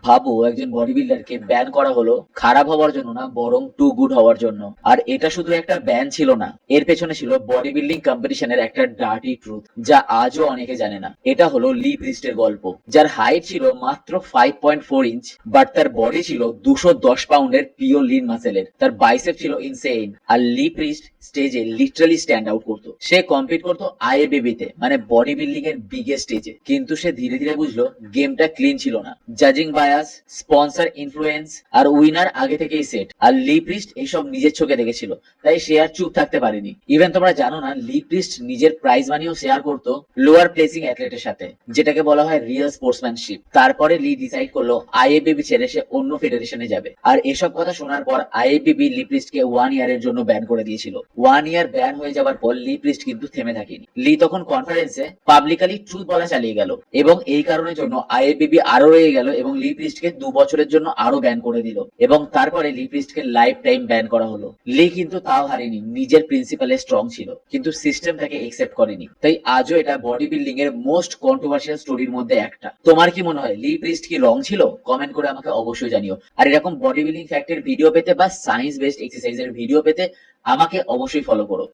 ভাবো একজন body বিল্ডারকে ban করা হলো খারাপ হওয়ার জন্য না, বরং টু গুড হওয়ার জন্য। আর এটা শুধু একটা ব্যান ছিল না, এর পেছনে ছিল বডি বিল্ডিং কম্পিটিশনের একটা ডার্টি ট্রুথ, যা আজও অনেকে জানে না। এটা হলো লি প্রিস্টের গল্প, যার হাইট ছিল মাত্র 5.4 ইঞ্চ, বাট তার বডি ছিল 210 পাউন্ডের পিওর লিন মাসেলের। তার বাইসেপ ছিল ইনসেইন। আর লি প্রিস্ট স্টেজে লিটারালি স্ট্যান্ড আউট করতো। সে কম্পিট করতো আইএবিবি তে, মানে বডি বিল্ডিং এর বিগেস্ট স্টেজে। কিন্তু সে ধীরে ধীরে বুঝলো গেমটা ক্লিন ছিল না। জাজিং বায়াস, স্পন্সর ইনফ্লুয়েন্স আর উইনার আগে থেকেই সেট। আর লি প্রিস্ট এইসব নিজের চোখে দেখেছিল, তাই সে আর চুপ থাকতে পারেনি। ইভেন তোমরা জানো না, লি প্রিস্ট নিজের প্রাইজ মানিও শেয়ার করতো লোয়ার প্লেসিং অ্যাথলেটের সাথে, যেটাকে বলা হয় রিয়েল স্পোর্টসম্যানশিপ। তারপরে লি ডিসাইড করলো আইএবিবি ছেড়ে সে অন্য ফেডারেশনে যাবে। আর এসব কথা শোনার পর আইএবিবি লি প্রিস্টকে 1 ইয়ারের জন্য ব্যান করে দিয়েছিল। 1 ইয়ার ব্যান হয়ে যাবার পর লি প্রিস্ট কিন্তু থেমে থাকেনি। লি তখন কনফারেন্সে পাবলিকালি ট্রুথ বলা চালিয়ে গেল, এবং এই কারণের জন্য আইএবিবি আরো রয়ে গেল এবং লি প্রিস্টকে 2 বছরের জন্য আরো ব্যান করে দিল। এবং তারপরে লি প্রিস্টকে লাইফ টাইম ব্যান করা হলো। লি কিন্তু তাও হারেনি, নিজের প্রিন্সিপালে স্ট্রং ছিল, কিন্তু সিস্টেম তাকে একসেপ্ট করেনি। তাই আজও এটা বডি বিল্ডিং এর মোস্ট কন্ট্রোভার্সিয়াল স্টোরির মধ্যে একটা। তোমার কি মনে হয় লি প্রিস্ট কি রং ছিল? কমেন্ট করে আমাকে অবশ্যই জানিও। আর এরকম বডি বিল্ডিং ফ্যাক্টের ভিডিও পেতে বা সায়েন্স বেসড এক্সারসাইজের ভিডিও পেতে আমাকে অবশ্যই ফলো করো।